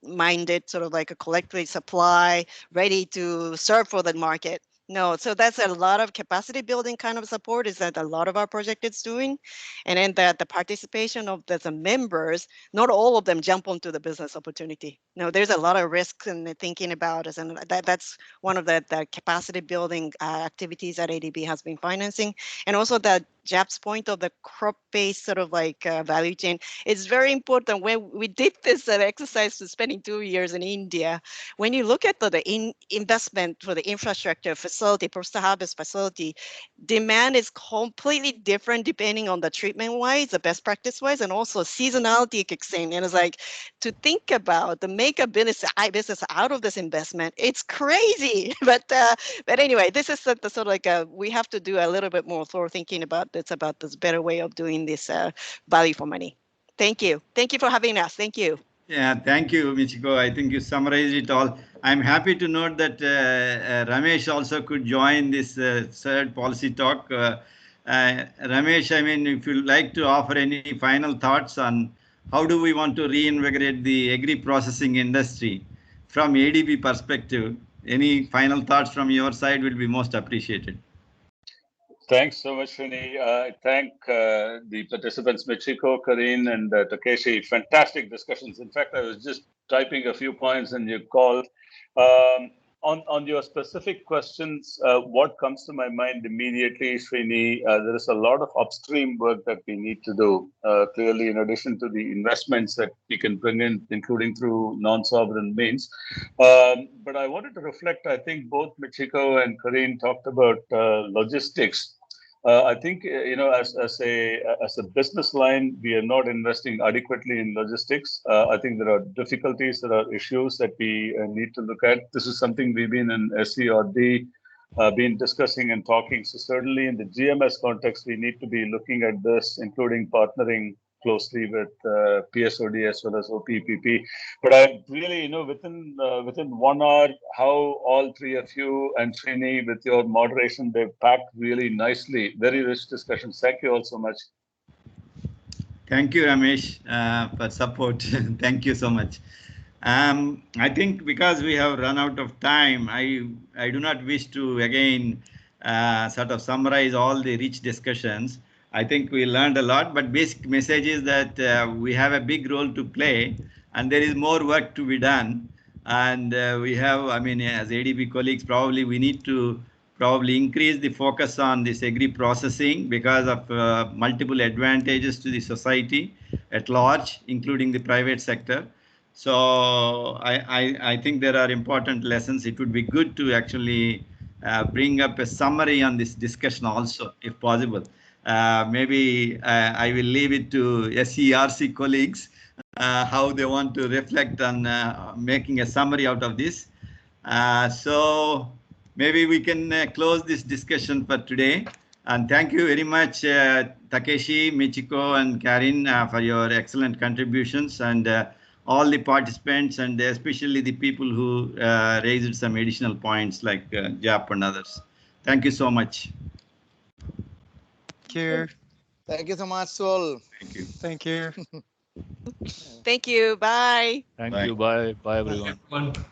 Speaker 4: minded, sort of like a collectively supply, ready to serve for the market. No, so that's a lot of capacity building kind of support is that a lot of our project is doing. And then the participation of the members, not all of them jump onto the business opportunity. No, there's a lot of risks in the thinking about us, and that's one of the capacity building activities that ADB has been financing, and also that Jap's point of the crop-based sort of like value chain. It's very important. When we did this exercise to spending 2 years in India, when you look at the investment for the infrastructure facility, post-harvest facility, demand is completely different depending on the treatment-wise, the best practice-wise, and also seasonality kicks in. And it's like, to think about the make a business out of this investment, it's crazy. But anyway, this is the sort of like we have to do a little bit more thorough thinking about this better way of doing this value for money. Thank you for having us. Thank you.
Speaker 2: Yeah, thank you, Michiko. I think you summarized it all. I'm happy to note that Ramesh also could join this third policy talk. Ramesh, I mean, if you'd like to offer any final thoughts on how do we want to reinvigorate the agri-processing industry from ADB perspective, any final thoughts from your side will be most appreciated.
Speaker 10: Thanks so much, Srini. I thank the participants, Michiko, Karin, and Takeshi. Fantastic discussions. In fact, I was just typing a few points and you called. On your specific questions, what comes to my mind immediately, Srini, there is a lot of upstream work that we need to do. Clearly, in addition to the investments that we can bring in, including through non-sovereign means. But I wanted to reflect, I think both Michiko and Karin talked about logistics. I think, as a business line, we are not investing adequately in logistics. I think there are difficulties, there are issues that we need to look at. This is something we've been in SCRD, been discussing and talking. So certainly in the GMS context, we need to be looking at this, including partnering closely with PSOD as well as OPPP. But I really, within 1 hour, how all three of you and Srini with your moderation, they've packed really nicely. Very rich discussions. Thank you all so much.
Speaker 2: Thank you, Ramesh, for support. Thank you so much. I think because we have run out of time, I do not wish to again sort of summarize all the rich discussions. I think we learned a lot, but basic message is that we have a big role to play and there is more work to be done. And we have, I mean, as ADB colleagues, probably we need to increase the focus on this agri-processing because of multiple advantages to the society at large, including the private sector. So I think there are important lessons. It would be good to actually bring up a summary on this discussion also, if possible. Maybe I will leave it to SERC colleagues how they want to reflect on making a summary out of this. So maybe we can close this discussion for today. And thank you very much, Takeshi, Michiko, and Karin for your excellent contributions, and all the participants, and especially the people who raised some additional points like Jap and others. Thank you so much.
Speaker 3: Thank you.
Speaker 1: Thank you so much, Sol.
Speaker 2: Thank you.
Speaker 3: Thank you.
Speaker 4: Thank you. Bye.
Speaker 7: Thank you. Bye. Bye, everyone.
Speaker 6: Everyone.